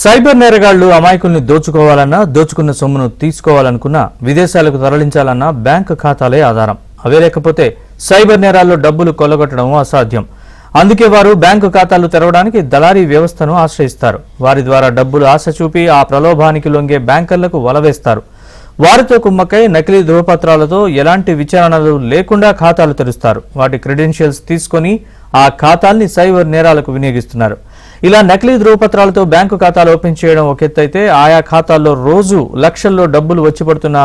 Cyber నేరగాళ్లు అమాయకుల్ని దోచుకోవాలన్నా దోచుకున్న సొమ్మును తీసుకోవాలనుకున్నా విదేశాలకు తరలించాలన్నా బ్యాంకు ఖాతాలే ఆధారం. అవే లేకపోతే సైబర్ నేరాల్లో డబ్బులు కొల్లగొట్టడం అసాధ్యం. అందుకే వారు బ్యాంకు ఖాతాలు తెరవడానికి దళారీ వ్యవస్థను ఆశ్రయిస్తారు. వారి ద్వారా డబ్బులు ఆశ చూపి ఆ ప్రలోభానికి లొంగే బ్యాంకర్లకు వలవేస్తారు. వారితో కుమ్మక్కై నకిలీ ధృవపత్రాలతో ఎలాంటి విచారణలు లేకుండా ఖాతాలు తెరుస్తారు. వాటి క్రెడెన్షియల్స్ తీసుకొని ఆ ఖాతాల్ని సైబర్ నేరాలకు వినియోగిస్తున్నారు. ఇలా నకిలీ ధృవపత్రాలతో బ్యాంకు ఖాతాలు ఓపెన్ చేయడం ఒక ఎత్తు అయితే ఆయా ఖాతాల్లో రోజు లక్షల్లో డబ్బులు వచ్చి పడుతున్న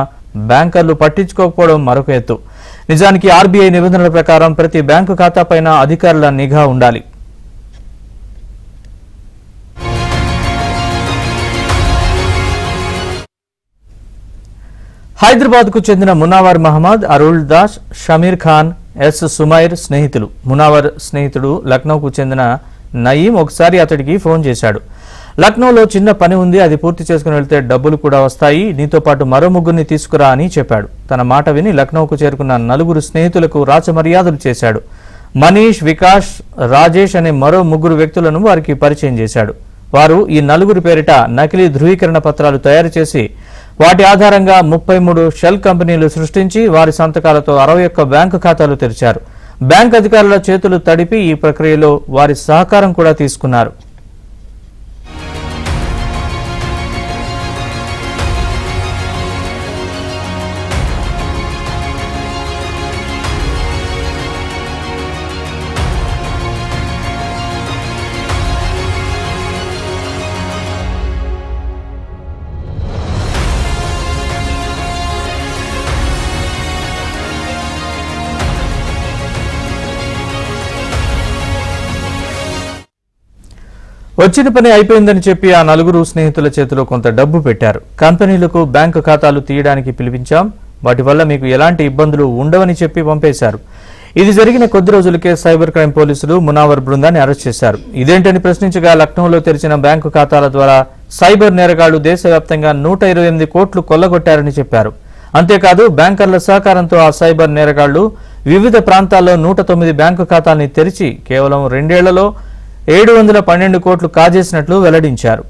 బ్యాంకర్లు పట్టించుకోకపోవడం మరొక ఎత్తు. నిజానికి ఆర్బీఐ నిబంధనల ప్రకారం ప్రతి బ్యాంకు ఖాతాపైన అధికారుల నిఘా ఉండాలి. హైదరాబాద్కు చెందిన మునావర్ మహమ్మద్, అరుల్ దాస్, షమీర్ ఖాన్, ఎస్ సుమైర్ స్నేహితులు. మునావర్ స్నేహితుడు లక్నోకు చెందిన నయీం ఒకసారి అతడికి ఫోన్ చేశాడు. లక్నోలో చిన్న పని ఉంది, అది పూర్తి చేసుకుని వెళ్తే డబ్బులు కూడా వస్తాయి, నీతో పాటు మరో ముగ్గురిని తీసుకురా అని చెప్పాడు. తన మాట విని లక్నోకు చేరుకున్న నలుగురు స్నేహితులకు రాచమర్యాదలు చేశాడు. మనీష్, వికాస్, రాజేష్ అనే మరో ముగ్గురు వ్యక్తులను వారికి పరిచయం చేశాడు. వారు ఈ నలుగురి పేరిట నకిలీ ధృవీకరణ పత్రాలు తయారు చేసి వాటి ఆధారంగా 33 షెల్ కంపెనీలు సృష్టించి వారి సంతకాలతో 61 బ్యాంకు ఖాతాలు తెరిచారు. బ్యాంక్ అధికారుల చేతులు తడిపి ఈ ప్రక్రియలో వారి సహకారం కూడా తీసుకున్నారు. వచ్చిన పని అయిపోయిందని చెప్పి ఆ నలుగురు స్నేహితుల చేతిలో కొంత డబ్బు పెట్టారు. కంపెనీలకు బ్యాంకు ఖాతాలు తీయడానికి పిలిపించాం, వాటి వల్ల మీకు ఎలాంటి ఇబ్బందులు ఉండవని చెప్పి పంపేశారు. ఇది జరిగిన కొద్ది రోజులకే సైబర్ క్రైమ్ పోలీసులు మునావర్ బృందాన్ని అరెస్ట్ చేశారు. ఇదేంటని ప్రశ్నించగా లక్నోలో తెరిచిన బ్యాంకు ఖాతాల ద్వారా సైబర్ నేరగాళ్లు దేశవ్యాప్తంగా 128 కోట్లు కొల్లగొట్టారని చెప్పారు. అంతేకాదు బ్యాంకర్ల సహకారంతో ఆ సైబర్ నేరగాళ్లు వివిధ ప్రాంతాల్లో 109 బ్యాంకు ఖాతాల్ని తెరిచి కేవలం 2 ఏళ్లలో 712 కోట్లు కాజేసినట్లు వెల్లడించారు.